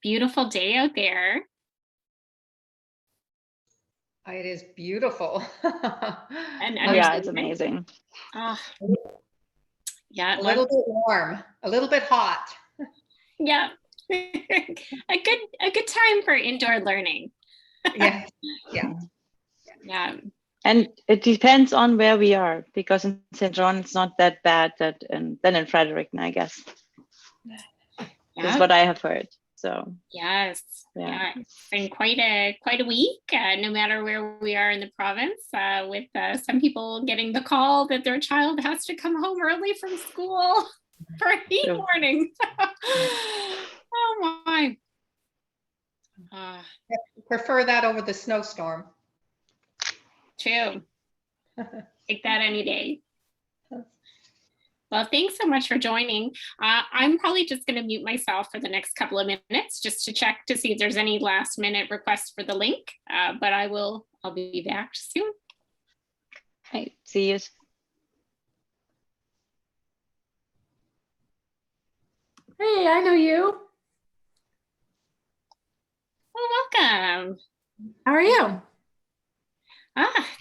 beautiful day out there. It is beautiful. And yeah, it's amazing. Yeah, a little bit warm, a little bit hot. Yeah, a good time for indoor learning. Yeah. And it depends on where we are, because in St. John it's not that bad than in Fredericton, I guess. That's what I have heard. So yes, it's been quite a week, no matter where we are in the province, with some people getting the call that their child has to come home early from school for a heat warning. Oh my. Prefer that over the snowstorm. True. Take that any day. Well, thanks so much for joining. I'm probably just going to mute myself for the next couple of minutes just to check to see if there's any last minute requests for the link, but I'll be back soon. Hey, see you. Hey, I know you. Oh, welcome. How are you?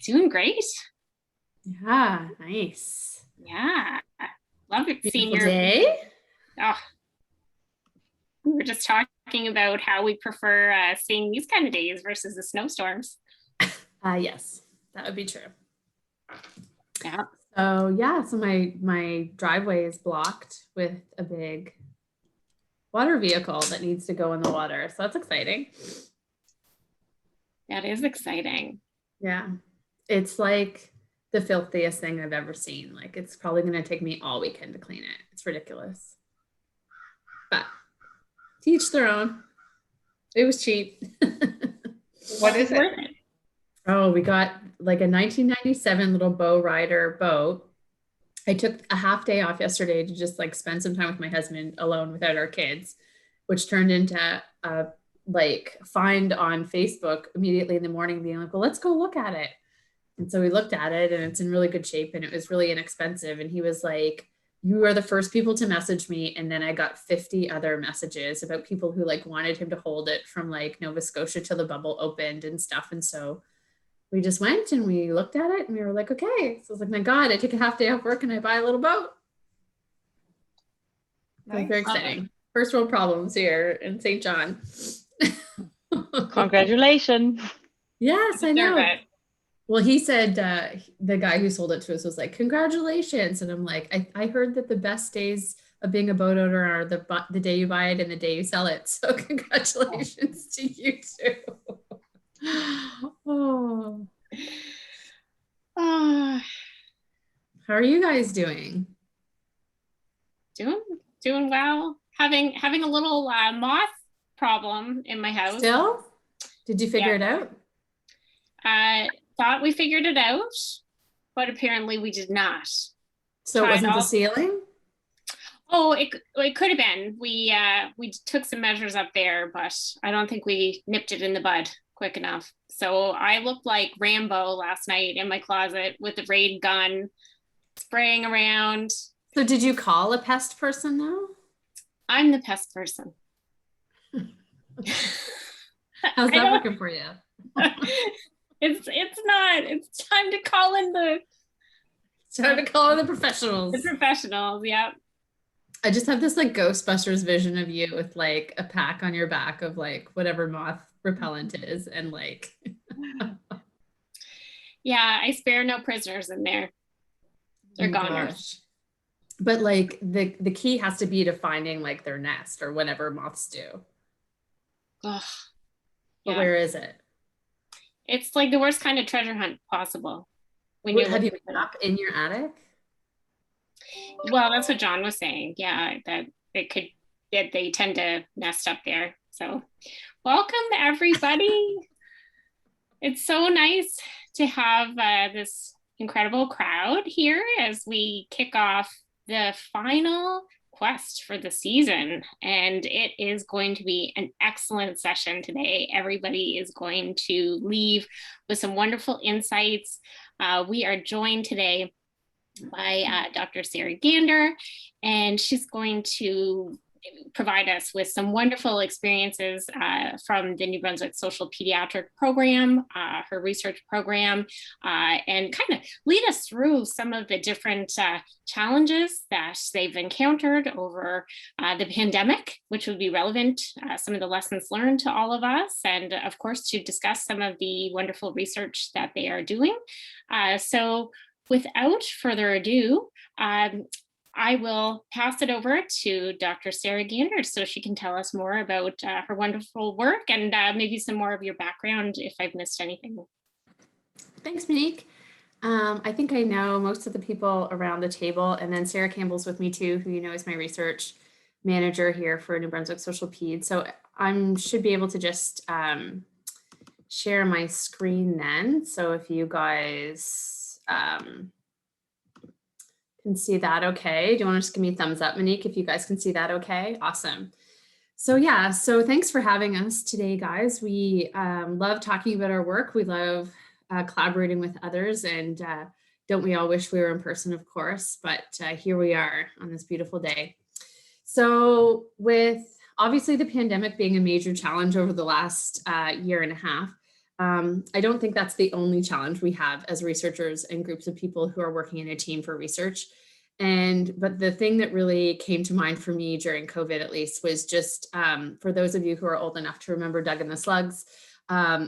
Doing great. Yeah, nice. Yeah, love it. Seeing your day. We were just talking about how we prefer seeing these kind of days versus the snowstorms. Yes, that would be true. Yeah. So my driveway is blocked with a big water vehicle that needs to go in the water. So that's exciting. That is exciting. Yeah. It's like the filthiest thing I've ever seen. Like, it's probably going to take me all weekend to clean it. It's ridiculous. But to each their own. It was cheap. What is it? Oh, we got like a 1997 little bow rider boat. I took a half day off yesterday to just like spend some time with my husband alone without our kids, which turned into a like find on Facebook immediately in the morning, being like, well, let's go look at it. And so we looked at it and it's in really good shape and it was really inexpensive. And he was like, you are the first people to message me. And then I got 50 other messages about people who like wanted him to hold it from like Nova Scotia till the bubble opened and stuff. And so we just went and we looked at it and we were like, okay. So I was like, my God, I take a half day off work and I buy a little boat. Nice. Very exciting. First world problems here in St. John. Congratulations. Yes, I know. Well, he said, the guy who sold it to us was like, congratulations. And I'm like, I heard that the best days of being a boat owner are the day you buy it and the day you sell it. So congratulations to you too. Oh. How are you guys doing? Doing well. Having a little moth problem in my house. Still? Did you figure it out? Thought we figured it out, but apparently we did not. So it wasn't the ceiling? Oh, it could have been. We took some measures up there, but I don't think we nipped it in the bud quick enough. So I looked like Rambo last night in my closet with the raid gun, spraying around. So did you call a pest person though? I'm the pest person. How's that working for you? It's not. It's time to call in the. It's time to call in the professionals. The professionals, yeah. I just have this like Ghostbusters vision of you with like a pack on your back of like whatever moth repellent is, and like. Yeah, I spare no prisoners in there. They're goners. But like the key has to be to finding like their nest or whatever moths do. Ugh. But where is it? It's like the worst kind of treasure hunt possible. Have you been up in your attic? Well, that's what John was saying. Yeah, that they tend to nest up there. So welcome everybody. It's so nice to have this incredible crowd here as we kick off the final quest for the season, and it is going to be an excellent session today. Everybody is going to leave with some wonderful insights. We are joined today by Dr. Sarah Gander, and she's going to provide us with some wonderful experiences from the New Brunswick Social Pediatric Program, her research program, and kind of lead us through some of the different challenges that they've encountered over the pandemic, which would be relevant, some of the lessons learned to all of us, and of course, to discuss some of the wonderful research that they are doing. So without further ado, I will pass it over to Dr. Sarah Gander so she can tell us more about her wonderful work and maybe some more of your background if I've missed anything. Thanks, Monique. I think I know most of the people around the table, and then Sarah Campbell's with me too, who you know is my research manager here for New Brunswick Social Ped. So I should be able to just share my screen then. So if you guys can see that okay. Do you want to just give me a thumbs up, Monique, if you guys can see that okay? Awesome. So yeah, so thanks for having us today, guys. We love talking about our work. We love collaborating with others, and don't we all wish we were in person, of course, but here we are on this beautiful day. So with obviously the pandemic being a major challenge over the last year and a half, I don't think that's the only challenge we have as researchers and groups of people who are working in a team for research. But the thing that really came to mind for me during COVID, at least, was just for those of you who are old enough to remember Doug and the Slugs,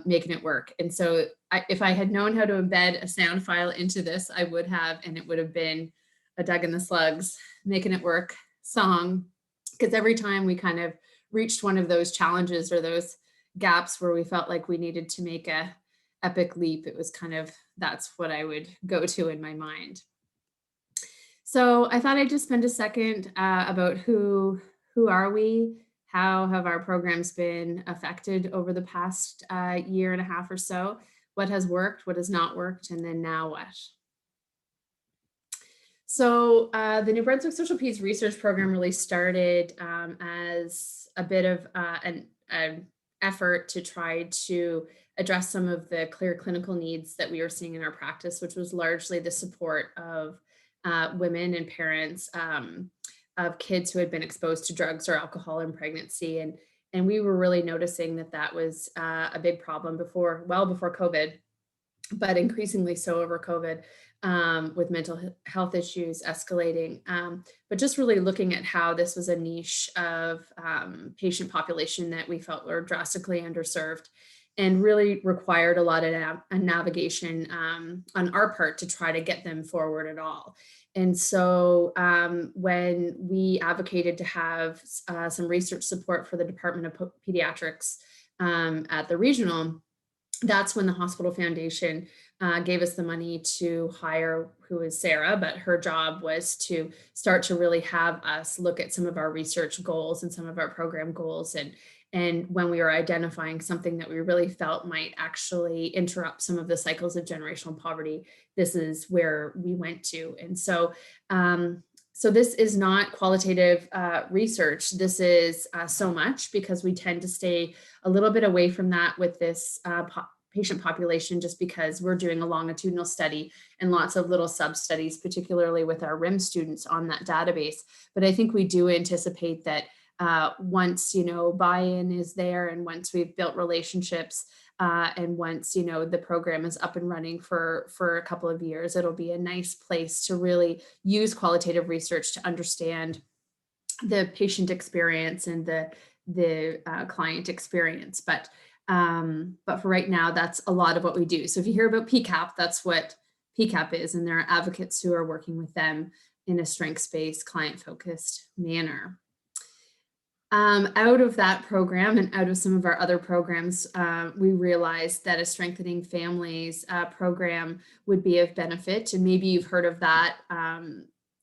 making it work. And so if I had known how to embed a sound file into this, I would have, and it would have been a Doug and the Slugs Making It Work song, because every time we kind of reached one of those challenges or those gaps where we felt like we needed to make a epic leap, it was kind of, that's what I would go to in my mind. So I thought I'd just spend a second about who are we, how have our programs been affected over the past year and a half or so, what has worked, what has not worked, and then now what. So the New Brunswick Social Peds Research Program really started as a bit of an effort to try to address some of the clear clinical needs that we were seeing in our practice, which was largely the support of women and parents of kids who had been exposed to drugs or alcohol in pregnancy. And we were really noticing that that was a big problem well before COVID, but increasingly so over COVID, with mental health issues escalating. But just really looking at how this was a niche of patient population that we felt were drastically underserved and really required a lot of navigation on our part to try to get them forward at all. And so when we advocated to have some research support for the Department of Pediatrics at the regional, that's when the Hospital Foundation gave us the money to hire, who is Sarah, but her job was to start to really have us look at some of our research goals and some of our program goals. And when we were identifying something that we really felt might actually interrupt some of the cycles of generational poverty, this is where we went to. And so, so this is not qualitative research. This is so much, because we tend to stay a little bit away from that with this patient population, just because we're doing a longitudinal study and lots of little sub-studies, particularly with our RIM students on that database. But I think we do anticipate that once, buy-in is there, and once we've built relationships, and once, the program is up and running for a couple of years, it'll be a nice place to really use qualitative research to understand the patient experience and the client experience. But for right now, that's a lot of what we do. So if you hear about PCAP, that's what PCAP is, and there are advocates who are working with them in a strengths-based, client-focused manner. Out of that program and out of some of our other programs, we realized that a Strengthening Families program would be of benefit. And maybe you've heard of that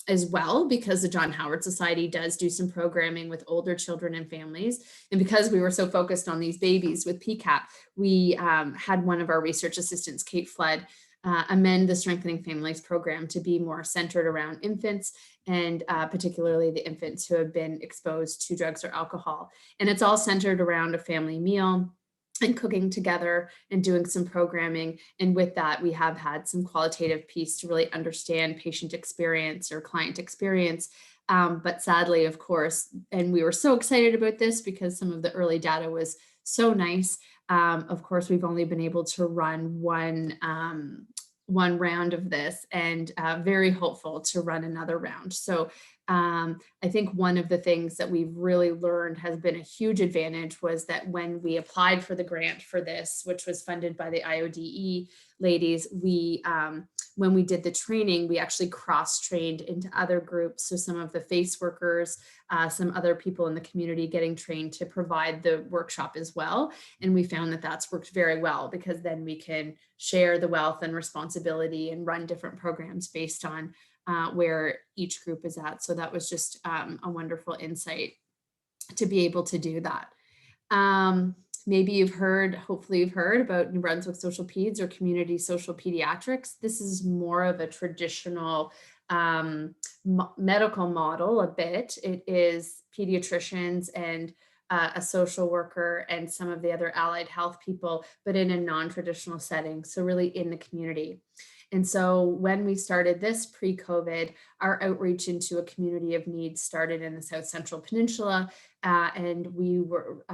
as well, because the John Howard Society does do some programming with older children and families. And because we were so focused on these babies with PCAP, we had one of our research assistants, Kate Flood, amend the Strengthening Families program to be more centered around infants, and particularly the infants who have been exposed to drugs or alcohol. And it's all centered around a family meal and cooking together and doing some programming. And with that, we have had some qualitative piece to really understand patient experience or client experience But sadly, of course, and we were so excited about this because some of the early data was so nice. Of course, we've only been able to run one round of this, and very hopeful to run another round. So I think one of the things that we've really learned has been a huge advantage was that when we applied for the grant for this, which was funded by the IODE ladies, when we did the training, we actually cross-trained into other groups. So some of the FACE workers, some other people in the community getting trained to provide the workshop as well. And we found that that's worked very well, because then we can share the wealth and responsibility and run different programs based on where each group is at. So that was just a wonderful insight to be able to do that. Maybe you've heard, hopefully you've heard about New Brunswick Social Peds or Community Social Pediatrics. This is more of a traditional medical model a bit. It is pediatricians and a social worker and some of the other allied health people, but in a non-traditional setting. So really in the community. And so when we started this pre-COVID, our outreach into a community of need started in the South Central Peninsula, and we were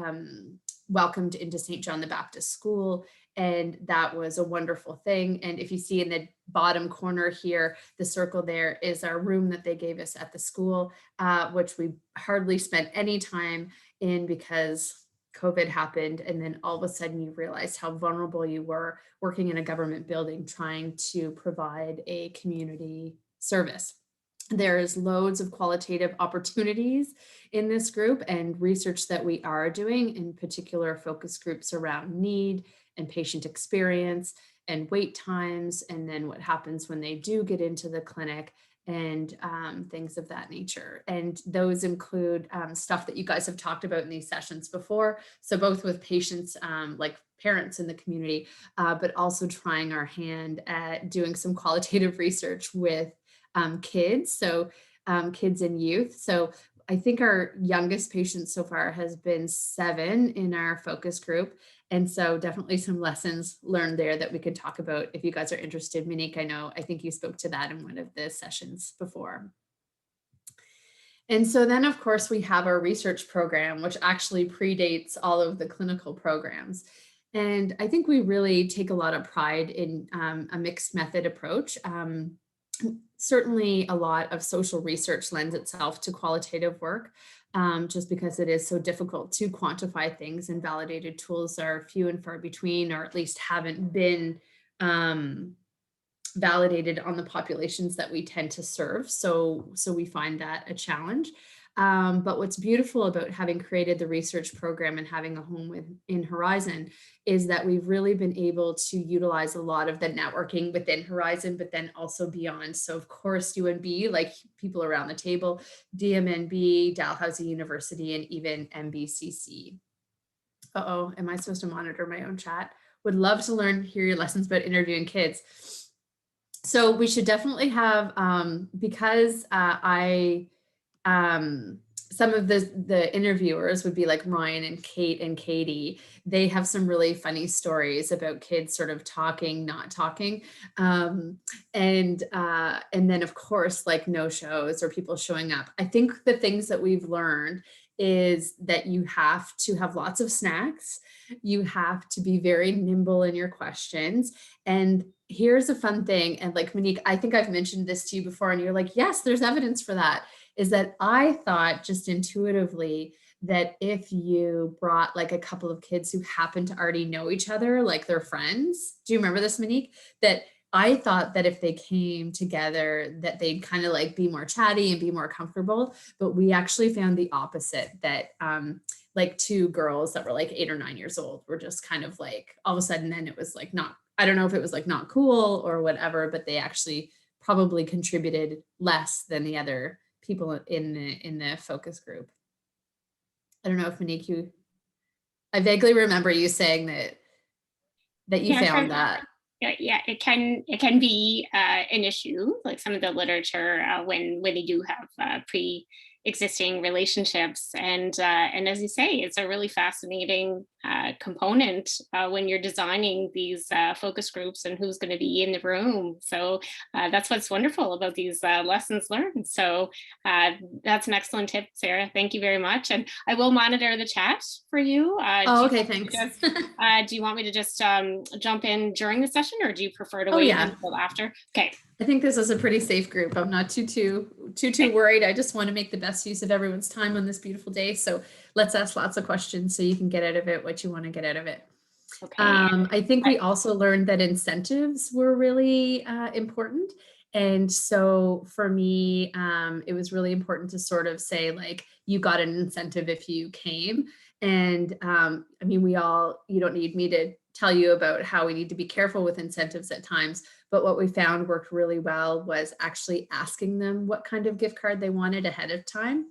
welcomed into St. John the Baptist School. And that was a wonderful thing. And if you see in the bottom corner here, the circle there is our room that they gave us at the school, which we hardly spent any time in because COVID happened. And then all of a sudden you realized how vulnerable you were working in a government building, trying to provide a community service. There's loads of qualitative opportunities in this group and research that we are doing, in particular focus groups around need and patient experience and wait times, and then what happens when they do get into the clinic, and things of that nature. And those include stuff that you guys have talked about in these sessions before. So both with patients, like parents in the community, but also trying our hand at doing some qualitative research with kids, so kids and youth. So I think our youngest patient so far has been 7 in our focus group. And so definitely some lessons learned there that we could talk about if you guys are interested. Monique, I think you spoke to that in one of the sessions before. And so then of course we have our research program, which actually predates all of the clinical programs. And I think we really take a lot of pride in a mixed method approach. Certainly a lot of social research lends itself to qualitative work, just because it is so difficult to quantify things, and validated tools are few and far between, or at least haven't been validated on the populations that we tend to serve. So we find that a challenge. But what's beautiful about having created the research program and having a home within Horizon is that we've really been able to utilize a lot of the networking within Horizon, but then also beyond. So of course, UNB, like people around the table, DMNB, Dalhousie University, and even MBCC. Uh-oh, am I supposed to monitor my own chat? Would love to hear your lessons about interviewing kids. So we should definitely have, because some of the interviewers would be like Ryan and Kate and Katie. They have some really funny stories about kids sort of talking, not talking. And then of course, like no shows or people showing up. I think the things that we've learned is that you have to have lots of snacks. You have to be very nimble in your questions. And here's a fun thing. And like Monique, I think I've mentioned this to you before, and you're like, yes, there's evidence for that. Is that I thought just intuitively that if you brought like a couple of kids who happen to already know each other, like they're friends. Do you remember this, Monique? That I thought that if they came together, that they'd kind of like be more chatty and be more comfortable. But we actually found the opposite, that like 2 girls that were like 8 or 9 years old were just kind of like, all of a sudden then it was like not, I don't know if it was like not cool or whatever, but they actually probably contributed less than the other people in the focus group. I don't know if Monique, I vaguely remember you saying that you found that. Yeah, it can be an issue, like some of the literature when they do have pre-existing relationships, and as you say, it's a really fascinating component when you're designing these focus groups and who's going to be in the room. So that's what's wonderful about these lessons learned. So that's an excellent tip, Sarah. Thank you very much. And I will monitor the chat for you. Okay, thanks. Do you want me to just jump in during the session, or do you prefer to wait until after? Okay. I think this is a pretty safe group. I'm not too worried. I just want to make the best use of everyone's time on this beautiful day. So let's ask lots of questions so you can get out of it what you want to get out of it. Okay. I think we also learned that incentives were really important. And so for me, it was really important to sort of say, like, you got an incentive if you came. And I mean, you don't need me to tell you about how we need to be careful with incentives at times. But what we found worked really well was actually asking them what kind of gift card they wanted ahead of time.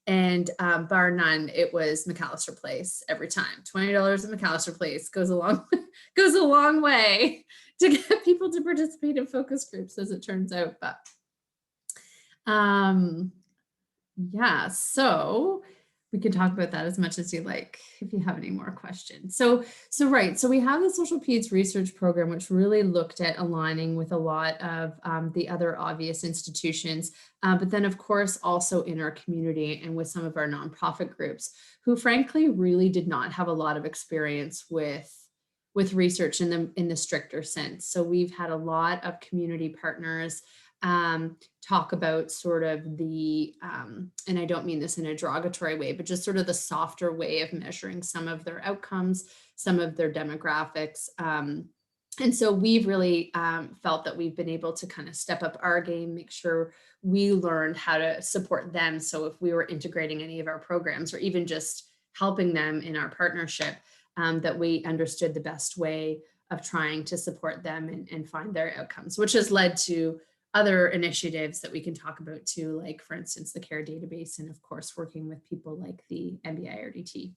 And bar none, it was McAllister Place every time. $20 at McAllister Place goes a long way to get people to participate in focus groups, as it turns out. But yeah, so we can talk about that as much as you like if you have any more questions. So we have the Social Peds research program, which really looked at aligning with a lot of the other obvious institutions, but then of course also in our community and with some of our nonprofit groups who frankly really did not have a lot of experience with research in the stricter sense. So we've had a lot of community partners talk about sort of the, and I don't mean this in a derogatory way, but just sort of the softer way of measuring some of their outcomes, some of their demographics. And so we've really felt that we've been able to kind of step up our game, make sure we learned how to support them. So if we were integrating any of our programs or even just helping them in our partnership, that we understood the best way of trying to support them and find their outcomes, which has led to other initiatives that we can talk about too, like for instance, the CARE database, and of course, working with people like the MBIRDT.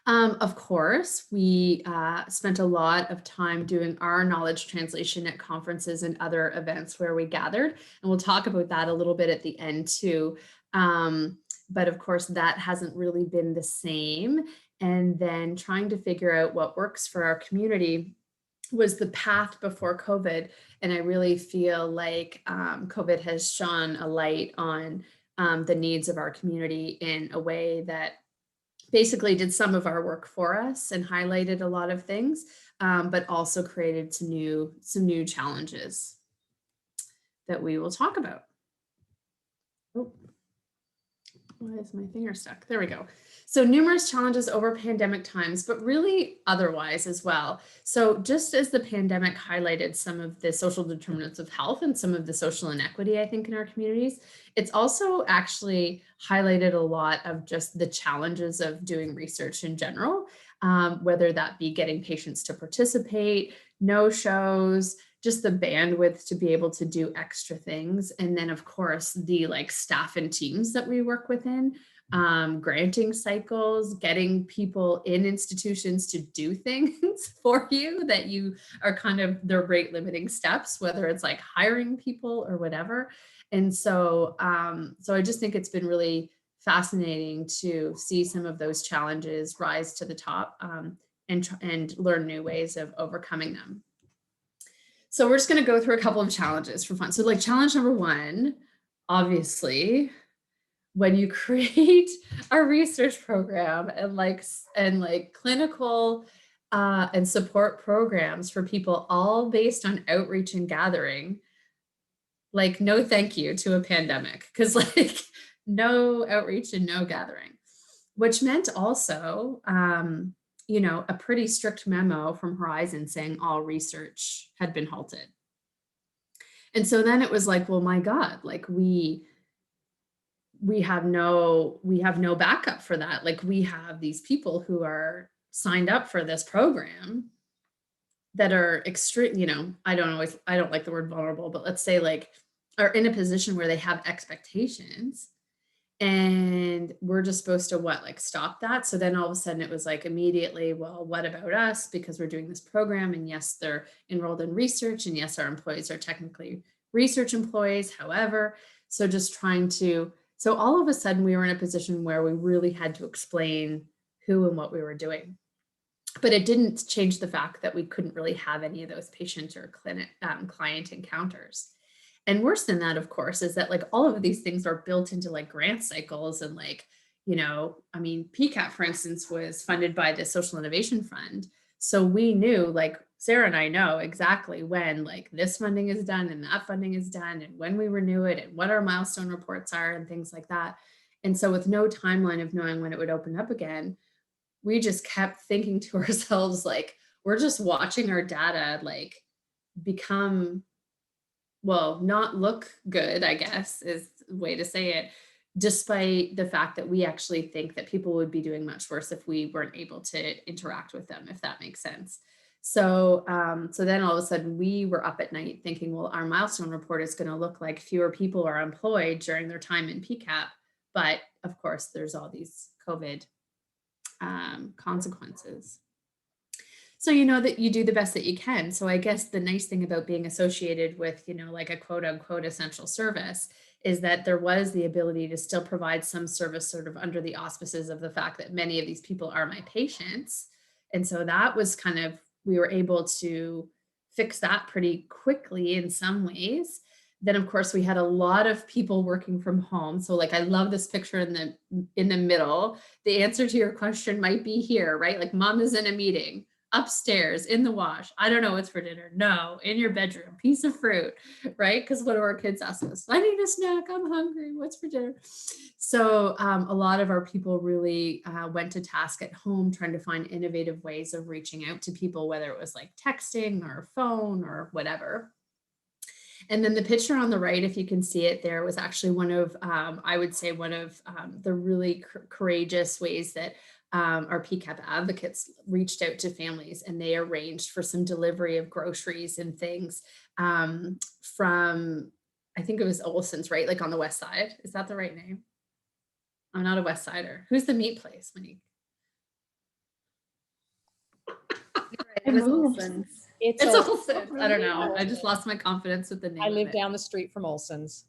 Of course, we spent a lot of time doing our knowledge translation at conferences and other events where we gathered, and we'll talk about that a little bit at the end too. But of course, that hasn't really been the same. And then trying to figure out what works for our community was the path before COVID. And I really feel like COVID has shone a light on the needs of our community in a way that basically did some of our work for us and highlighted a lot of things, but also created some new challenges that we will talk about. Oh, why is my finger stuck? There we go. So numerous challenges over pandemic times, but really otherwise as well. So just as the pandemic highlighted some of the social determinants of health and some of the social inequity, I think, in our communities, it's also actually highlighted a lot of just the challenges of doing research in general, whether that be getting patients to participate, no-shows, just the bandwidth to be able to do extra things. And then of course, the staff and teams that we work within, granting cycles, getting people in institutions to do things for you that you are kind of their rate limiting steps, whether it's like hiring people or whatever. And so, so I just think it's been really fascinating to see some of those challenges rise to the top and learn new ways of overcoming them. So we're just going to go through a couple of challenges for fun. So challenge number one, obviously, when you create a research program and clinical and support programs for people all based on outreach and gathering, no thank you to a pandemic, because no outreach and no gathering, which meant also a pretty strict memo from Horizon saying all research had been halted. And so then it was well, my God, we have no backup for that. We have these people who are signed up for this program that are extreme, I don't like the word vulnerable, but let's say are in a position where they have expectations, and we're just supposed to stop that. So then all of a sudden it was immediately, well, what about us? Because we're doing this program, and yes, they're enrolled in research, and yes, our employees are technically research employees. However, so all of a sudden we were in a position where we really had to explain who and what we were doing. But it didn't change the fact that we couldn't really have any of those patient or client encounters. And worse than that, of course, is that like all of these things are built into like grant cycles and like, you know, I mean, PCAP, for instance, was funded by the Social Innovation Fund. So we knew, like Sarah and I know exactly when like this funding is done and that funding is done and when we renew it and what our milestone reports are and things like that. And so with no timeline of knowing when it would open up again, we just kept thinking to ourselves, like, we're just watching our data like become, well, not look good, I guess is the way to say it, despite the fact that we actually think that people would be doing much worse if we weren't able to interact with them, if that makes sense. So, so then all of a sudden we were up at night thinking, well, our milestone report is going to look like fewer people are employed during their time in PCAP. But of course, there's all these COVID consequences. So you know that you do the best that you can. So I guess the nice thing about being associated with, you know, like a quote unquote essential service is that there was the ability to still provide some service sort of under the auspices of the fact that many of these people are my patients. And so that was kind of, we were able to fix that pretty quickly in some ways. Then of course we had a lot of people working from home. So like I love this picture in the middle. The answer to your question might be here, right? Like mom is in a meeting upstairs in the wash. I don't know what's for dinner. No, in your bedroom, piece of fruit, right? Because what do our kids ask us? I need a snack. I'm hungry. What's for dinner? So a lot of our people really went to task at home trying to find innovative ways of reaching out to people, whether it was like texting or phone or whatever. And then the picture on the right, if you can see it there, was actually one of, I would say, one of the really courageous ways that our PCAP advocates reached out to families, and they arranged for some delivery of groceries and things from, I think it was Olson's, right? Like on the west side. Is that the right name? I'm not a West Sider. Who's the meat place, Monique? It was Olson's. It's Olson's. I don't know. I just lost my confidence with the name. I live down the street from Olson's.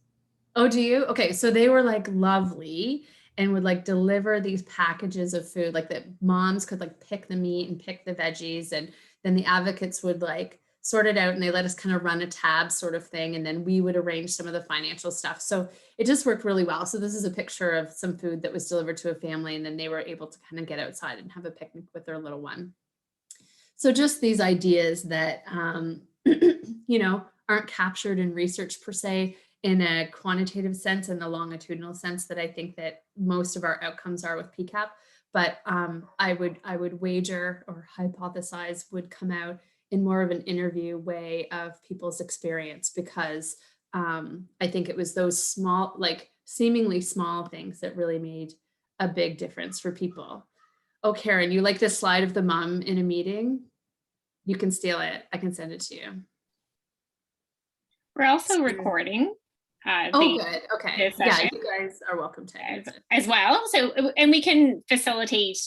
Oh, do you? Okay. So they were like lovely and would like deliver these packages of food, like that moms could like pick the meat and pick the veggies. And then the advocates would like sort it out and they let us kind of run a tab sort of thing. And then we would arrange some of the financial stuff. So it just worked really well. So this is a picture of some food that was delivered to a family, and then they were able to kind of get outside and have a picnic with their little one. So just these ideas that, you know, aren't captured in research per se in a quantitative sense and a longitudinal sense that I think that most of our outcomes are with PCAP. But I would wager or hypothesize would come out in more of an interview way of people's experience, because I think it was those small, like seemingly small things that really made a big difference for people. Oh, Karen, you like this slide of the mom in a meeting? You can steal it. I can send it to you. We're also recording. Oh, good. Okay. Yeah, you guys are welcome to as well. So, and we can facilitate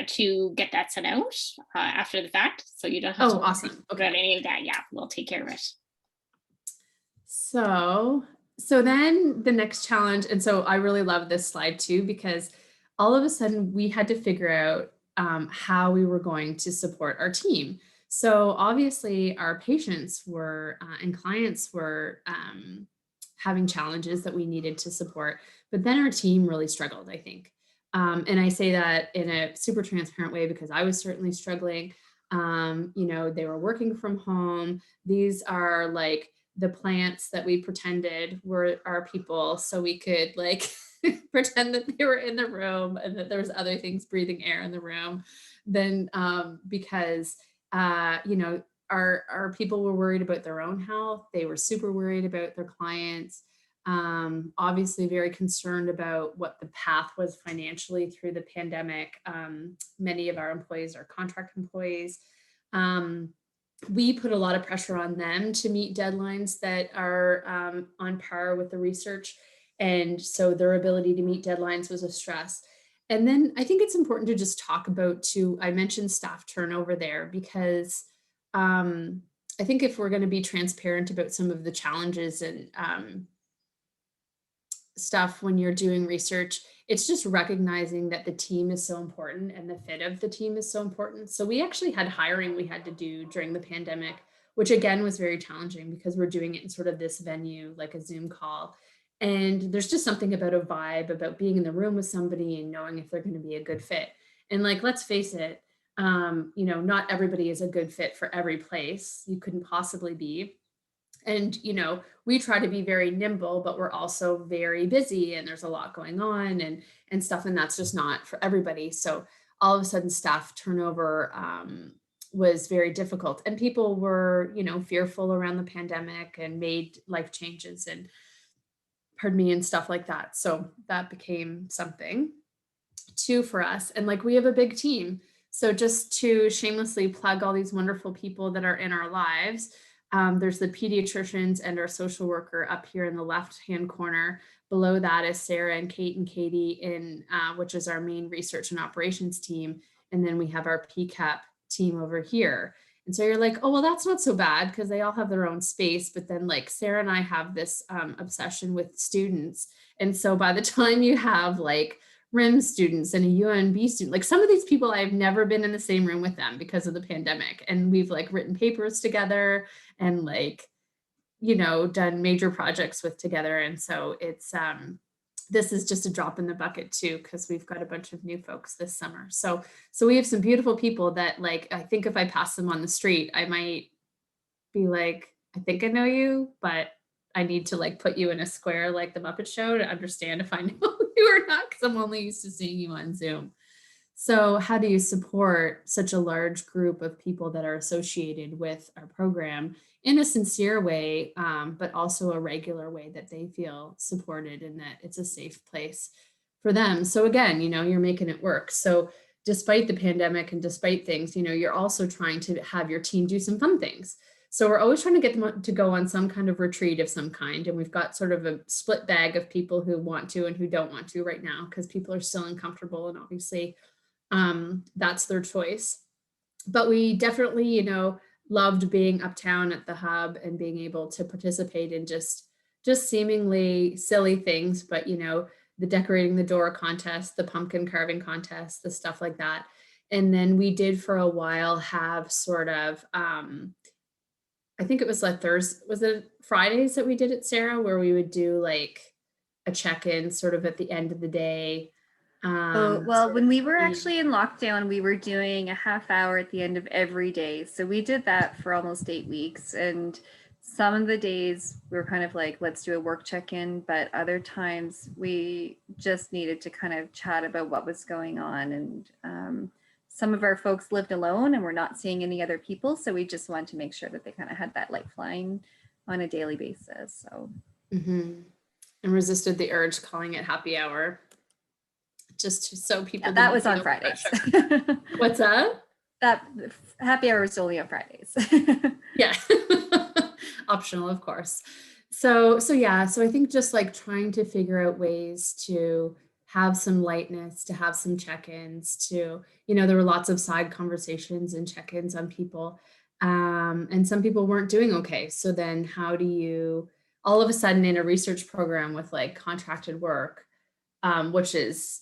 to get that sent out after the fact, so you don't have to awesome. Okay. About any of that. Yeah, we'll take care of it. So then the next challenge, and so I really love this slide too, because all of a sudden we had to figure out how we were going to support our team. So obviously our patients were and clients were having challenges that we needed to support, but then our team really struggled, I think. And I say that in a super transparent way because I was certainly struggling. You know, they were working from home. These are like the plants that we pretended were our people, so we could like pretend that they were in the room and that there was other things breathing air in the room. Then because you know, our people were worried about their own health. They were super worried about their clients. Obviously very concerned about what the path was financially through the pandemic. Many of our employees are contract employees. We put a lot of pressure on them to meet deadlines that are on par with the research. And so their ability to meet deadlines was a stress. And then I think it's important to just talk about too, I mentioned staff turnover there because I think if we're going to be transparent about some of the challenges and stuff when you're doing research, it's just recognizing that the team is so important and the fit of the team is so important. So we actually had hiring we had to do during the pandemic, which again was very challenging because we're doing it in sort of this venue, like a Zoom call. And there's just something about a vibe, about being in the room with somebody and knowing if they're going to be a good fit. And like, let's face it, not everybody is a good fit for every place. You couldn't possibly be. And, we try to be very nimble, but we're also very busy and there's a lot going on and stuff. And that's just not for everybody. So all of a sudden staff turnover was very difficult and people were, fearful around the pandemic and made life changes and and stuff like that. So that became something too for us. And like, we have a big team. So just to shamelessly plug all these wonderful people that are in our lives, there's the pediatricians and our social worker up here in the left-hand corner. Below that is Sarah and Kate and Katie which is our main research and operations team. And then we have our PCAP team over here. And so you're like, oh, well, that's not so bad because they all have their own space. But then like Sarah and I have this obsession with students. And so by the time you have like RIM students and a UNB student, like some of these people, I've never been in the same room with them because of the pandemic. And we've like written papers together and like, done major projects with together. And so it's, this is just a drop in the bucket too, because we've got a bunch of new folks this summer. So we have some beautiful people that like, I think if I pass them on the street, I might be like, I think I know you, but I need to like put you in a square like the Muppet Show to understand if I know you or not, because I'm only used to seeing you on Zoom. So how do you support such a large group of people that are associated with our program in a sincere way, but also a regular way that they feel supported and that it's a safe place for them? So again, you're making it work. So despite the pandemic and despite things, you're also trying to have your team do some fun things. So we're always trying to get them to go on some kind of retreat of some kind. And we've got sort of a split bag of people who want to and who don't want to right now, because people are still uncomfortable and obviously that's their choice. But we definitely, loved being uptown at the hub and being able to participate in just seemingly silly things, but the decorating the door contest, the pumpkin carving contest, the stuff like that. And then we did for a while have sort of, I think it was like Thursday, was it Fridays that we did it, Sarah, where we would do like a check-in sort of at the end of the day. Well, when we were actually in lockdown, we were doing a half hour at the end of every day. So we did that for almost 8 weeks. And some of the days we were kind of like, let's do a work check-in. But other times we just needed to kind of chat about what was going on. And some of our folks lived alone and were not seeing any other people. So we just wanted to make sure that they kind of had that lifeline on a daily basis. So. And resisted the urge calling it happy hour. Just so people. Yeah, that was on Fridays. What's that? That happy hour is only on Fridays. Yeah. Optional, of course. So I think just like trying to figure out ways to have some lightness, to have some check-ins, to, there were lots of side conversations and check-ins on people. And some people weren't doing okay. So then how do you all of a sudden in a research program with like contracted work, which is,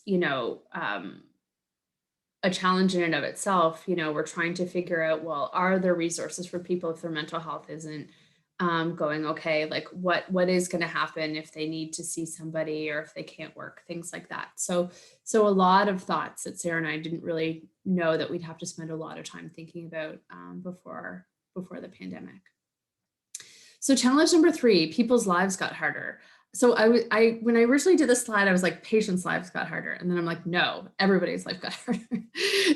a challenge in and of itself, we're trying to figure out, well, are there resources for people if their mental health isn't going okay? Like what is going to happen if they need to see somebody or if they can't work, things like that. So a lot of thoughts that Sarah and I didn't really know that we'd have to spend a lot of time thinking about before the pandemic. So challenge number 3, people's lives got harder. So I when I originally did this slide, I was like, patients' lives got harder. And then I'm like, no, everybody's life got harder.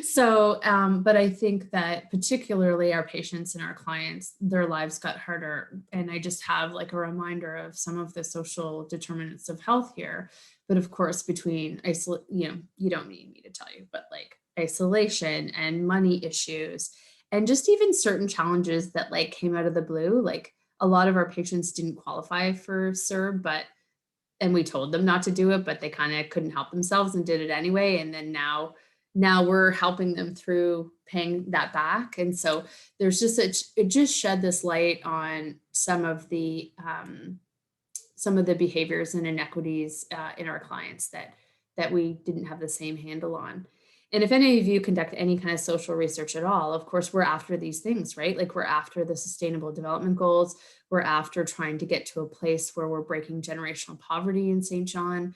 So, but I think that particularly our patients and our clients, their lives got harder. And I just have like a reminder of some of the social determinants of health here. But of course, between you don't need me to tell you, but like isolation and money issues, and just even certain challenges that like came out of the blue, like a lot of our patients didn't qualify for CERB, and we told them not to do it, but they kind of couldn't help themselves and did it anyway. And then now we're helping them through paying that back. And so there's just it just shed this light on some of the some of the behaviors and inequities in our clients that we didn't have the same handle on. And if any of you conduct any kind of social research at all, of course, we're after these things, right? Like we're after the sustainable development goals. We're after trying to get to a place where we're breaking generational poverty in St. John.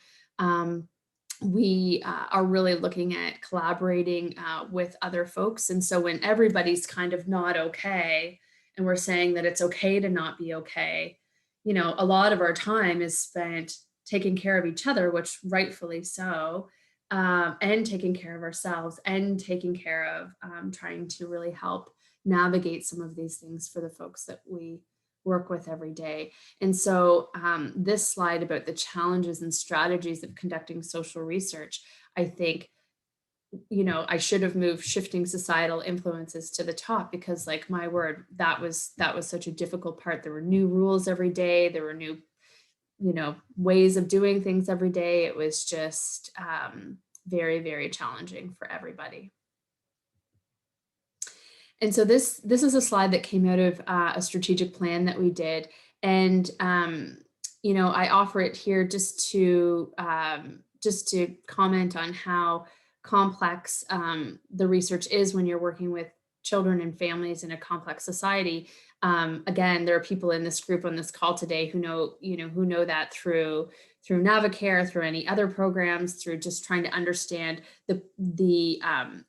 We are really looking at collaborating with other folks. And so when everybody's kind of not okay, and we're saying that it's okay to not be okay, you know, a lot of our time is spent taking care of each other, which rightfully so, and taking care of ourselves and taking care of trying to really help navigate some of these things for the folks that we work with every day. And so this slide about the challenges and strategies of conducting social research, I think, you know, I should have moved shifting societal influences to the top, because like, my word, that was such a difficult part. There were new rules every day. There were new, you know, ways of doing things every day. It was just very, very challenging for everybody. And so this is a slide that came out of a strategic plan that we did. And, you know, I offer it here just to comment on how complex the research is when you're working with children and families in a complex society. Again, there are people in this group on this call today who know that through Navicare, through any other programs, through just trying to understand the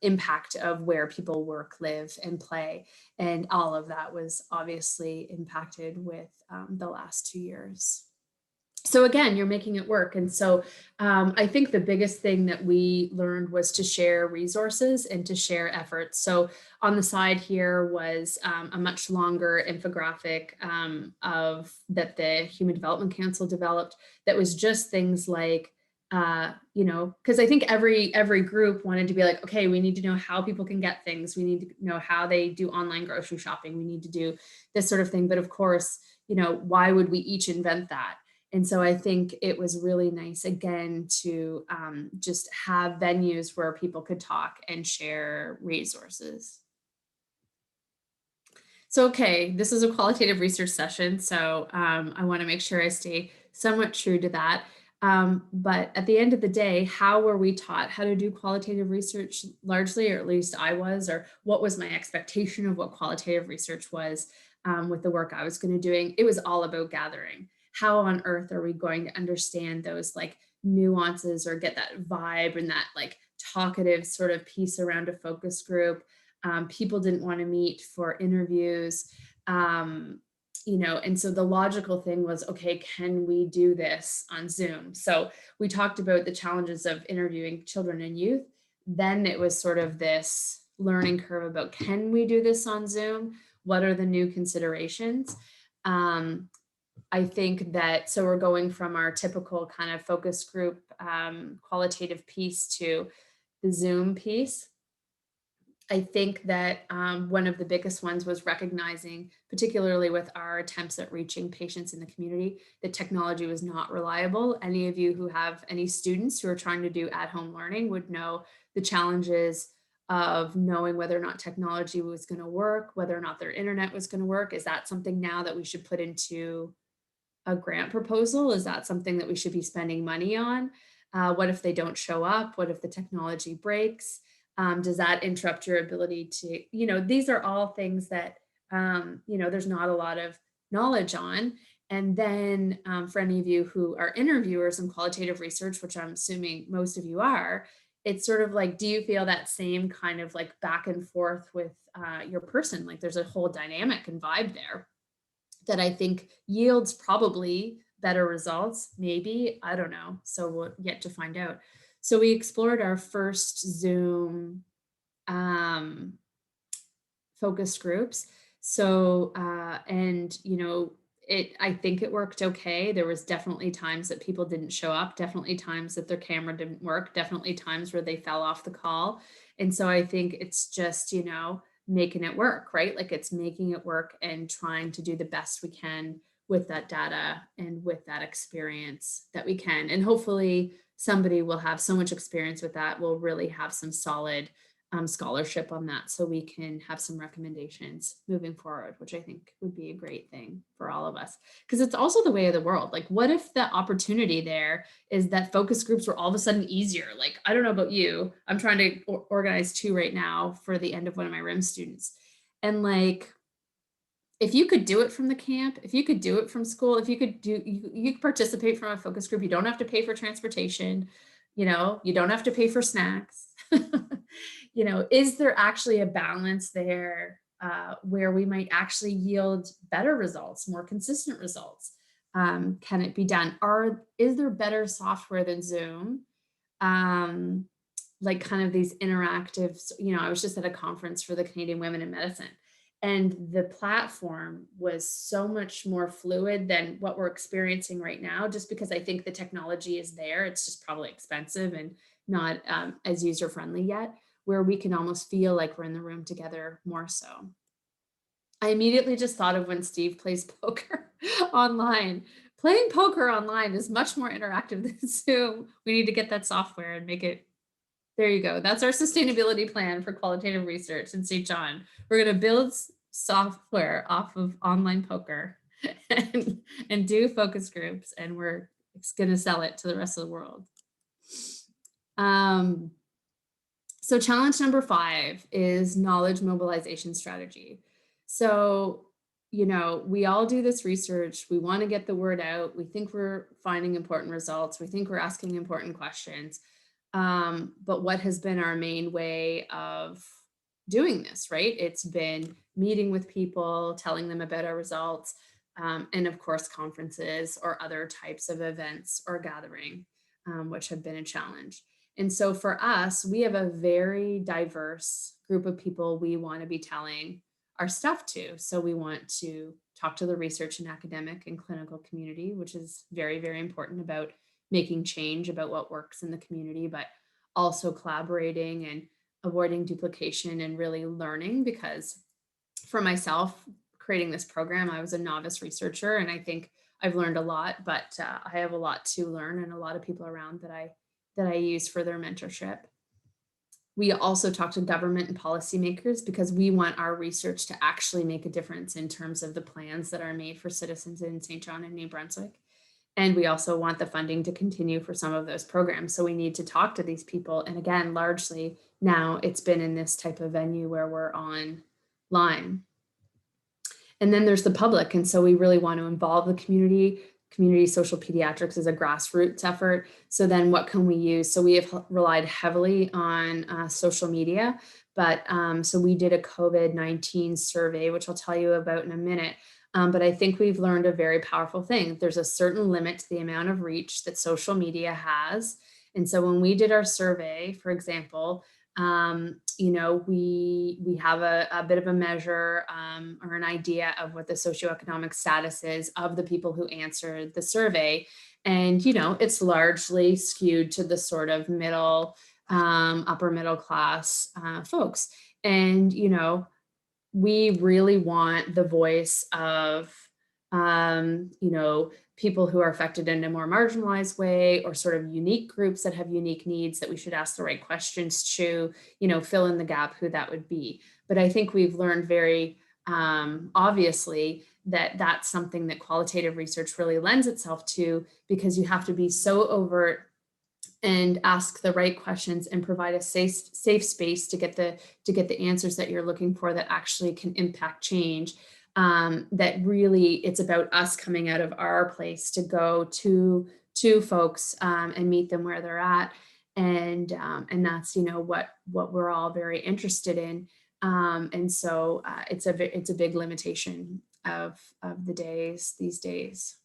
impact of where people work, live, and play. And all of that was obviously impacted with the last 2 years. So again, you're making it work. And so I think the biggest thing that we learned was to share resources and to share efforts. So on the side here was a much longer infographic that the Human Development Council developed, that was just things like, you know, because I think every group wanted to be like, okay, we need to know how people can get things. We need to know how they do online grocery shopping. We need to do this sort of thing. But of course, you know, why would we each invent that? And so I think it was really nice, again, to just have venues where people could talk and share resources. So, okay, this is a qualitative research session, so I want to make sure I stay somewhat true to that. But at the end of the day, how were we taught how to do qualitative research largely, or at least I was, or what was my expectation of what qualitative research was with the work I was going to be doing? It was all about gathering. How on earth are we going to understand those like nuances or get that vibe and that like talkative sort of piece around a focus group? People didn't want to meet for interviews, you know, and so the logical thing was, okay, can we do this on Zoom? So we talked about the challenges of interviewing children and youth. Then it was sort of this learning curve about, can we do this on Zoom? What are the new considerations? I think that, so we're going from our typical kind of focus group qualitative piece to the Zoom piece. I think that one of the biggest ones was recognizing, particularly with our attempts at reaching patients in the community, that technology was not reliable. Any of you who have any students who are trying to do at-home learning would know the challenges of knowing whether or not technology was going to work, whether or not their internet was going to work. Is that something now that we should put into a grant proposal? Is that something that we should be spending money on? What if they don't show up? What if the technology breaks? Does that interrupt your ability to, you know, these are all things that, you know, there's not a lot of knowledge on. And then for any of you who are interviewers in qualitative research, which I'm assuming most of you are, it's sort of like, do you feel that same kind of like back and forth with your person? Like there's a whole dynamic and vibe there that I think yields probably better results, maybe, I don't know. So we'll yet to find out. So we explored our first Zoom focus groups. So, and, you know, I think it worked okay. There was definitely times that people didn't show up, definitely times that their camera didn't work, definitely times where they fell off the call. And so I think it's just, you know, making it work, right? Like it's making it work and trying to do the best we can with that data and with that experience that we can. And hopefully somebody will have so much experience with that, will really have some solid scholarship on that, so we can have some recommendations moving forward, which I think would be a great thing for all of us, because it's also the way of the world. Like, what if the opportunity there is that focus groups were all of a sudden easier? Like, I don't know about you, I'm trying to organize 2 right now for the end of one of my RIM students, and like, if you could do it from the camp, if you could do it from school, if you could you could participate from a focus group, you don't have to pay for transportation, you don't have to pay for snacks. Is there actually a balance there where we might actually yield better results, more consistent results? Can it be done? Is there better software than Zoom? Like kind of these interactive, I was just at a conference for the Canadian Women in Medicine, and the platform was so much more fluid than what we're experiencing right now, just because I think the technology is there. It's just probably expensive and not as user-friendly yet, where we can almost feel like we're in the room together more so. I immediately just thought of when Steve plays poker online. Playing poker online is much more interactive than Zoom. We need to get that software and make it. There you go. That's our sustainability plan for qualitative research in St. John. We're going to build software off of online poker and do focus groups, and we're going to sell it to the rest of the world. So challenge number 5 is knowledge mobilization strategy. So, we all do this research. We want to get the word out. We think we're finding important results. We think we're asking important questions. But what has been our main way of doing this, right? It's been meeting with people, telling them about our results, and of course, conferences or other types of events or gathering, which have been a challenge. And so for us, we have a very diverse group of people we want to be telling our stuff to. So we want to talk to the research and academic and clinical community, which is very, very important about making change about what works in the community, but also collaborating and avoiding duplication and really learning. Because for myself, creating this program, I was a novice researcher, and I think I've learned a lot, but I have a lot to learn and a lot of people around that I use for their mentorship. We also talk to government and policymakers because we want our research to actually make a difference in terms of the plans that are made for citizens in St. John and New Brunswick. And we also want the funding to continue for some of those programs. So we need to talk to these people. And again, largely now it's been in this type of venue where we're online. And then there's the public. And so we really want to involve the community. Community social pediatrics is a grassroots effort. So then what can we use? So we have relied heavily on social media, but so we did a COVID-19 survey, which I'll tell you about in a minute. But I think we've learned a very powerful thing. There's a certain limit to the amount of reach that social media has. And so when we did our survey, for example, we have a bit of a measure or an idea of what the socioeconomic status is of the people who answered the survey. And, it's largely skewed to the sort of middle, upper middle class folks. And, we really want the voice of, people who are affected in a more marginalized way, or sort of unique groups that have unique needs that we should ask the right questions to, fill in the gap who that would be. But I think we've learned very obviously that that's something that qualitative research really lends itself to, because you have to be so overt and ask the right questions and provide a safe space to get the answers that you're looking for that actually can impact change. That really, it's about us coming out of our place to go to folks and meet them where they're at, and that's what we're all very interested in, and so it's a big limitation of the days these days.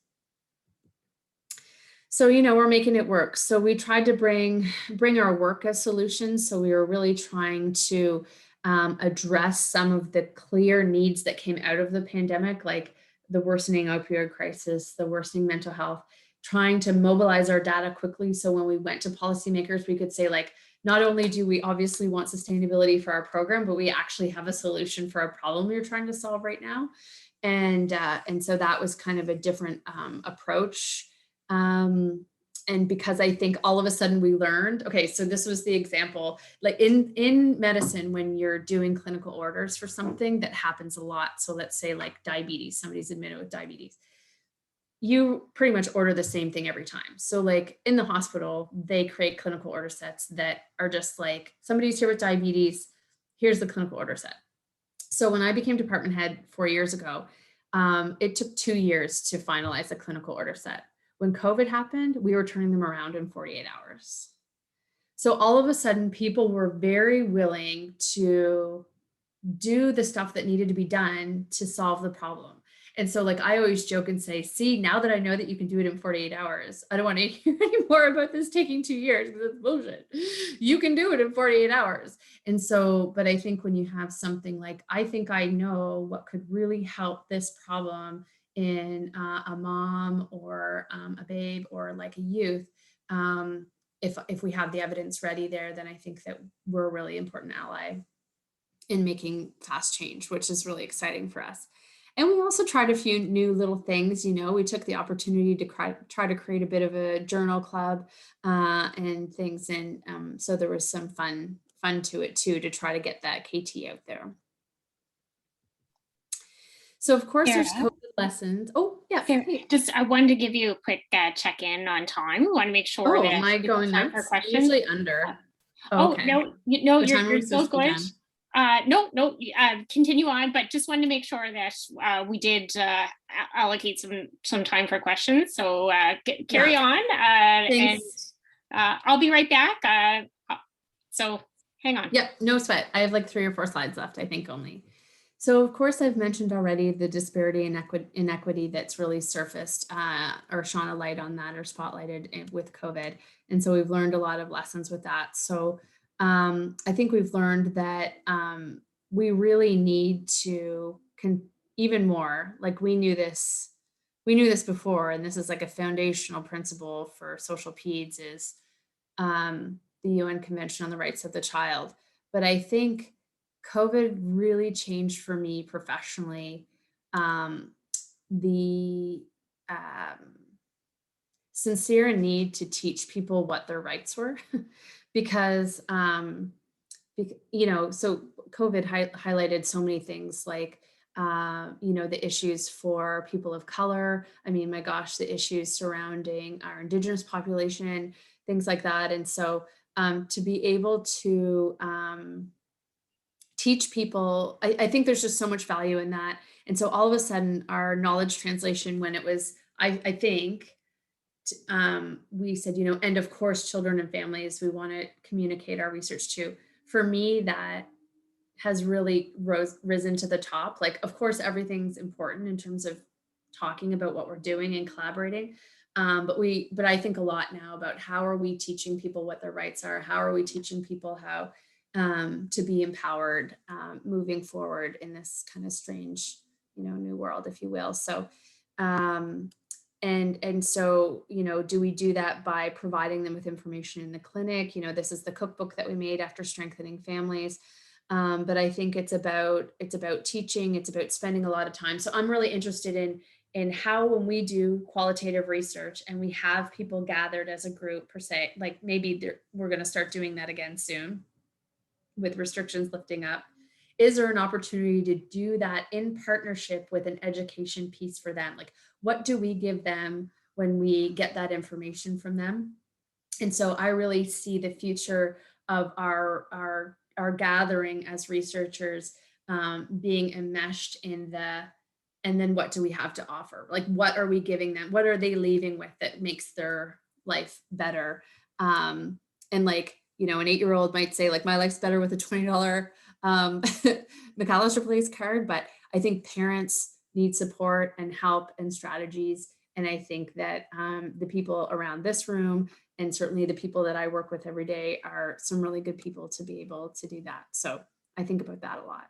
So, we're making it work. So we tried to bring our work as solutions. So we were really trying to address some of the clear needs that came out of the pandemic, like the worsening opioid crisis, the worsening mental health, trying to mobilize our data quickly. So when we went to policymakers, we could say, like, not only do we obviously want sustainability for our program, but we actually have a solution for a problem we're trying to solve right now. And so that was kind of a different approach. because I think all of a sudden we learned, okay, so this was the example, like in medicine, when you're doing clinical orders for something that happens a lot. So let's say like diabetes, somebody's admitted with diabetes. You pretty much order the same thing every time. So like in the hospital, they create clinical order sets that are just like, somebody's here with diabetes, here's the clinical order set. So when I became department head 4 years ago, it took 2 years to finalize a clinical order set. When COVID happened, we were turning them around in 48 hours. So all of a sudden, people were very willing to do the stuff that needed to be done to solve the problem. And so like I always joke and say, see, now that I know that you can do it in 48 hours, I don't want to hear any more about this taking 2 years because it's bullshit. You can do it in 48 hours. And so, but I think when you have something like, I think I know what could really help this problem in a mom or a babe or like a youth, if we have the evidence ready there, then I think that we're a really important ally in making fast change, which is really exciting for us. And we also tried a few new little things. You know, we took the opportunity to try to create a bit of a journal club and things. And so there was some fun to it too, to try to get that KT out there. So of course there's COVID lessons. Oh yeah. Just I wanted to give you a quick check-in on time. We want to make sure that am I going time for nuts? questions. Usually under. Okay. No, you're so good. No, continue on, but just wanted to make sure that we did allocate some time for questions. So carry on, and I'll be right back. So hang on. Yep, no sweat. I have like 3 or 4 slides left, I think only. So of course, I've mentioned already the disparity and inequity that's really surfaced or shone a light on that or spotlighted with COVID. And so we've learned a lot of lessons with that. So I think we've learned that we really need to even more, like we knew this before, and this is like a foundational principle for social peds is the UN Convention on the Rights of the Child. But I think COVID really changed for me professionally the sincere need to teach people what their rights were because you know, so COVID highlighted so many things like you know, the issues for people of color. I mean, my gosh, the issues surrounding our Indigenous population, things like that. And so to be able to teach people, I think there's just so much value in that. And so all of a sudden our knowledge translation, when it was, I think, we said, you know, and of course, children and families, we want to communicate our research to. For me, that has really risen to the top. Like, of course, everything's important in terms of talking about what we're doing and collaborating. But I think a lot now about how are we teaching people what their rights are? How are we teaching people how to be empowered moving forward in this kind of strange, you know, new world, if you will. So, and so, you know, do we do that by providing them with information in the clinic? You know, this is the cookbook that we made after Strengthening Families. But I think it's about teaching, it's about spending a lot of time. So I'm really interested in how, when we do qualitative research and we have people gathered as a group per se, like maybe we're going to start doing that again soon with restrictions lifting up. Is there an opportunity to do that in partnership with an education piece for them? Like, what do we give them when we get that information from them? And so I really see the future of our gathering as researchers being enmeshed in and then what do we have to offer? Like, what are we giving them? What are they leaving with that makes their life better? And like, you know, an 8-year-old might say, like, my life's better with a $20 McAllister Place card, but I think parents need support and help and strategies. And I think that the people around this room and certainly the people that I work with every day are some really good people to be able to do that. So I think about that a lot.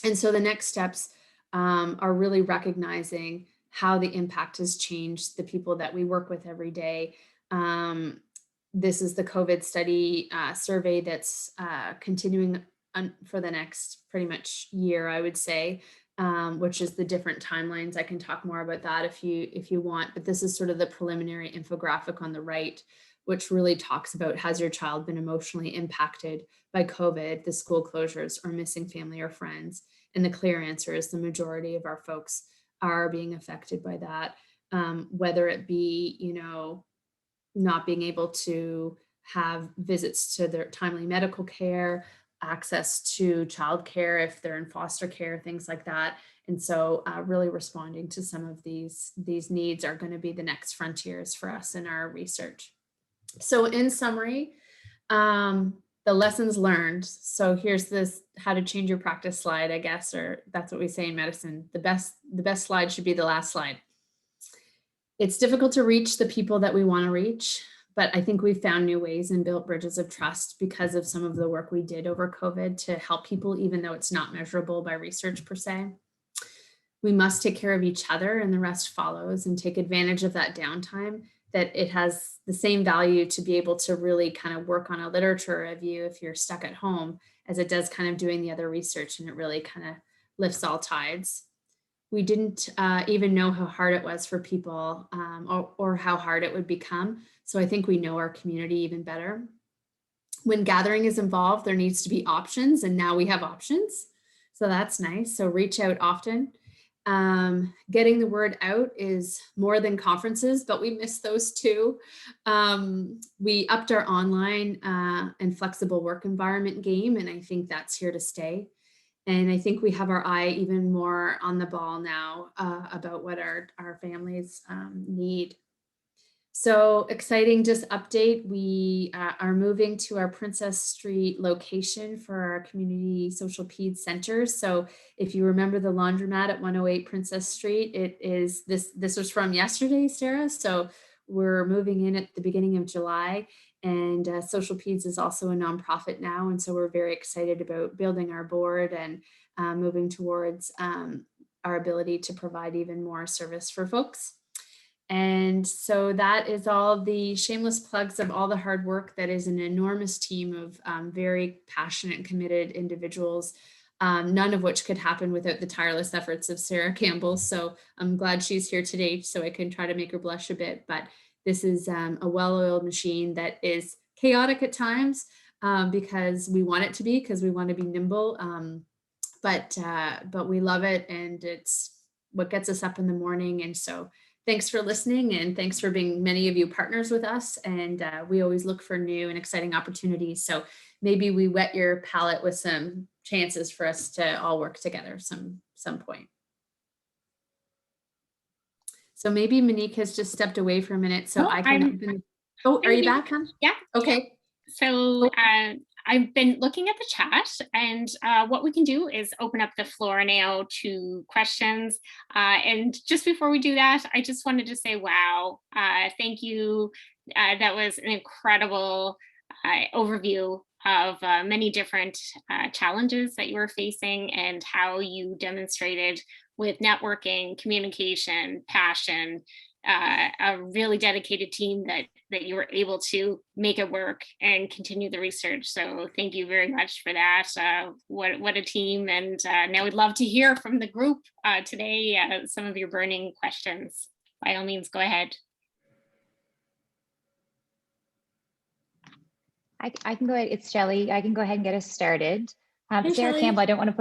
And so the next steps are really recognizing how the impact has changed the people that we work with every day. This is the COVID study survey that's continuing for the next pretty much year, I would say, which is the different timelines. I can talk more about that if you want, but this is sort of the preliminary infographic on the right, which really talks about, has your child been emotionally impacted by COVID, the school closures, or missing family or friends? And the clear answer is the majority of our folks are being affected by that, whether it be, not being able to have visits to their timely medical care, access to childcare if they're in foster care, things like that. And so really responding to some of these needs are going to be the next frontiers for us in our research. So in summary, the lessons learned. So here's this how to change your practice slide, I guess, or that's what we say in medicine. The best slide should be the last slide. It's difficult to reach the people that we want to reach, but I think we've found new ways and built bridges of trust because of some of the work we did over COVID to help people, even though it's not measurable by research per se. We must take care of each other and the rest follows, and take advantage of that downtime, that it has the same value to be able to really kind of work on a literature review if you're stuck at home as it does kind of doing the other research, and it really kind of lifts all tides. We didn't even know how hard it was for people or how hard it would become. So I think we know our community even better. When gathering is involved, there needs to be options, and now we have options. So that's nice. So reach out often. Getting the word out is more than conferences, but we miss those too. We upped our online and flexible work environment game, and I think that's here to stay. And I think we have our eye even more on the ball now about what our families need. So exciting, just update. We are moving to our Princess Street location for our community social peds center. So if you remember the laundromat at 108 Princess Street, it is this was from yesterday, Sarah. So we're moving in at the beginning of July. And Social Peds is also a nonprofit now. And so we're very excited about building our board and moving towards our ability to provide even more service for folks. And so that is all the shameless plugs of all the hard work that is an enormous team of very passionate and committed individuals, none of which could happen without the tireless efforts of Sarah Campbell. So I'm glad she's here today so I can try to make her blush a bit. But this is a well-oiled machine that is chaotic at times because we want it to be, because we want to be nimble. But we love it, and it's what gets us up in the morning. And so thanks for listening, and thanks for being many of you partners with us. And we always look for new and exciting opportunities. So maybe we whet your palate with some chances for us to all work together some point. So maybe Monique has just stepped away for a minute, so I can open. Oh, are you back, huh? Yeah. Okay. So I've been looking at the chat, and what we can do is open up the floor now to questions. And just before we do that, I just wanted to say, wow, thank you. That was an incredible overview of many different challenges that you were facing, and how you demonstrated with networking, communication, passion, a really dedicated team that you were able to make it work and continue the research. So thank you very much for that. What a team. And now we'd love to hear from the group today, some of your burning questions. By all means, go ahead. I can go ahead. It's Shelley. I can go ahead and get us started. Hey, Sarah Shelley. Campbell, I don't want to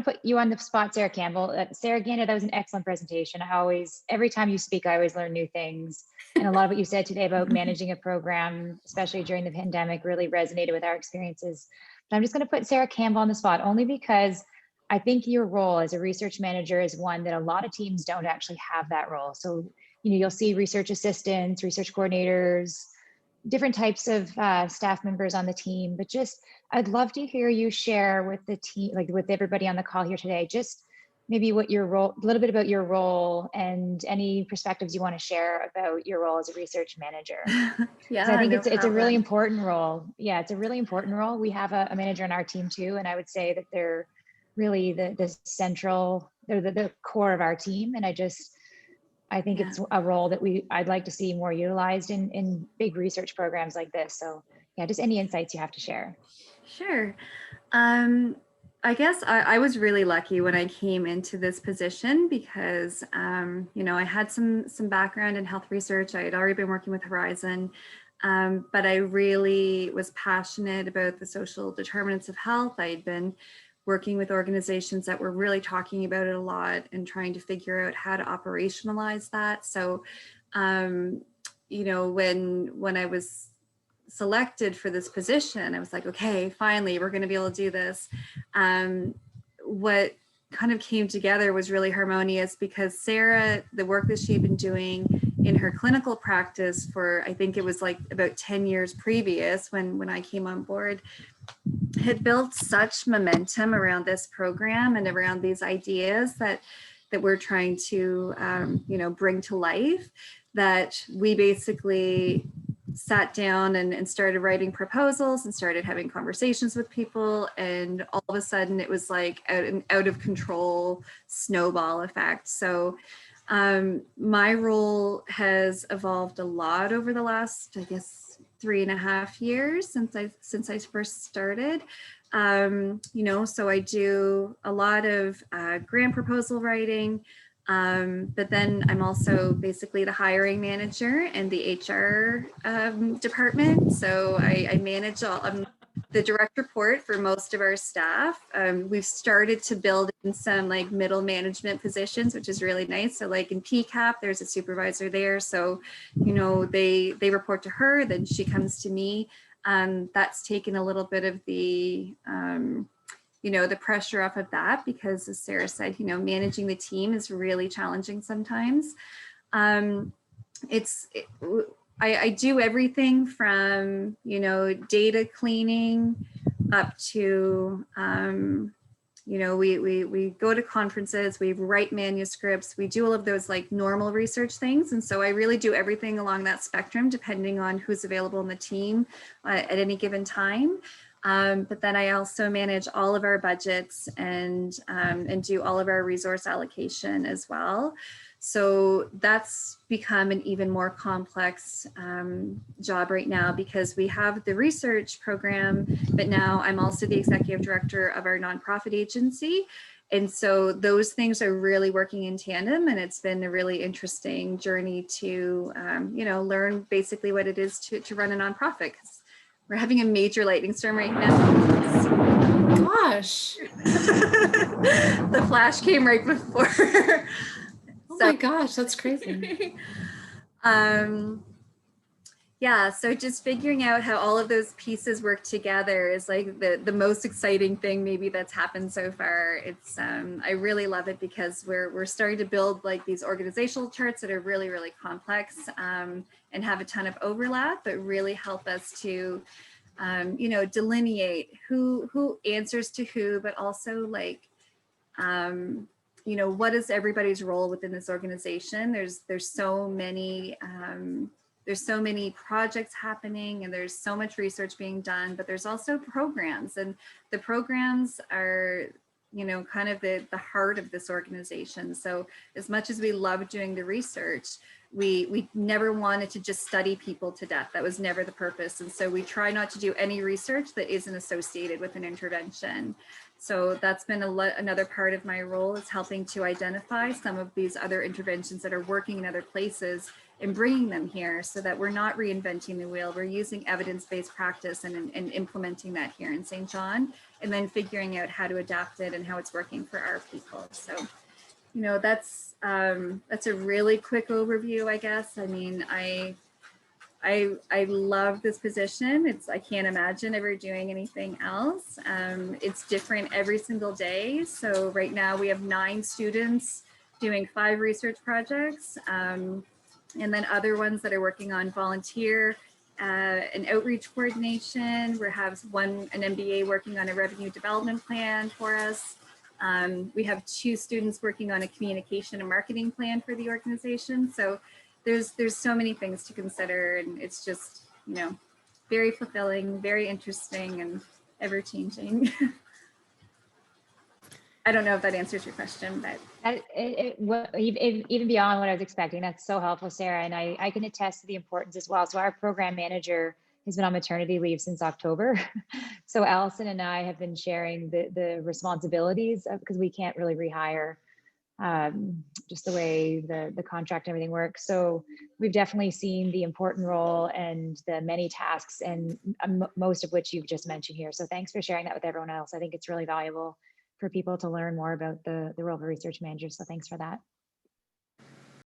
put you on the spot, Sarah Campbell. Sarah Gander, that was an excellent presentation. Every time you speak, I always learn new things. And a lot of what you said today about managing a program, especially during the pandemic, really resonated with our experiences. But I'm just going to put Sarah Campbell on the spot only because I think your role as a research manager is one that a lot of teams don't actually have that role. So, you'll see research assistants, research coordinators, different types of staff members on the team, but I'd love to hear you share with the team, like with everybody on the call here today, just maybe what your role, a little bit about your role and any perspectives you want to share about your role as a research manager. Yeah, I think no it's a really problem. important role. Yeah, it's a really important role. We have a manager on our team too, and I would say that they're really the central, they're the core of our team. And I think it's a role that I'd like to see more utilized in big research programs like this. So yeah, just any insights you have to share. Sure. I guess I was really lucky when I came into this position because, I had some background in health research. I had already been working with Horizon, but I really was passionate about the social determinants of health. I had been working with organizations that were really talking about it a lot and trying to figure out how to operationalize that. So, when I was selected for this position, I was like, okay, finally, we're going to be able to do this. What kind of came together was really harmonious because Sarah, the work that she'd been doing in her clinical practice for, I think it was like about 10 years previous when I came on board, had built such momentum around this program and around these ideas that we're trying to, bring to life, that we basically sat down and started writing proposals and started having conversations with people. And all of a sudden it was like an out of control snowball effect. So my role has evolved a lot over the last, I guess, 3.5 years since I first started. So I do a lot of grant proposal writing, but then I'm also basically the hiring manager and the HR department. So I manage the direct report for most of our staff. We've started to build in some like middle management positions, which is really nice. So like in PCAP, there's a supervisor there. So, they report to her, then she comes to me. That's taken a little bit of the the pressure off of that, because as Sarah said, managing the team is really challenging sometimes. I do everything from, data cleaning up to, we go to conferences, we write manuscripts, we do all of those like normal research things. And so I really do everything along that spectrum, depending on who's available in the team at any given time. But then I also manage all of our budgets and do all of our resource allocation as well. So that's become an even more complex job right now, because we have the research program, but now I'm also the executive director of our nonprofit agency. And so those things are really working in tandem, and it's been a really interesting journey to, learn basically what it is to run a nonprofit. We're having a major lightning storm right now. Gosh. The flash came right before. Oh my gosh, that's crazy. Yeah, so just figuring out how all of those pieces work together is like the most exciting thing maybe that's happened so far. It's I really love it, because we're starting to build like these organizational charts that are really, really complex and have a ton of overlap, but really help us to delineate who answers to who, but also like what is everybody's role within this organization. There's so many projects happening, and there's so much research being done, but there's also programs, and the programs are kind of the heart of this organization. So as much as we love doing the research, we never wanted to just study people to death. That was never the purpose. And so we try not to do any research that isn't associated with an intervention. So that's been another part of my role, is helping to identify some of these other interventions that are working in other places and bringing them here, so that we're not reinventing the wheel. We're using evidence-based practice and implementing that here in St. John, and then figuring out how to adapt it and how it's working for our people. So, that's a really quick overview, I guess. I mean, I love this position. I can't imagine ever doing anything else. It's different every single day. So right now we have 9 students doing 5 research projects, and then other ones that are working on volunteer and outreach coordination. We have an MBA working on a revenue development plan for us. We have 2 students working on a communication and marketing plan for the organization. So there's so many things to consider, and it's just, very fulfilling, very interesting, and ever changing. I don't know if that answers your question, but even beyond what I was expecting, that's so helpful, Sarah. And I can attest to the importance as well. So our program manager has been on maternity leave since October. So Allison and I have been sharing the responsibilities because we can't really rehire just the way the contract and everything works. So we've definitely seen the important role and the many tasks, and most of which you've just mentioned here. So thanks for sharing that with everyone else. I think it's really valuable for people to learn more about the role of a research manager. So thanks for that.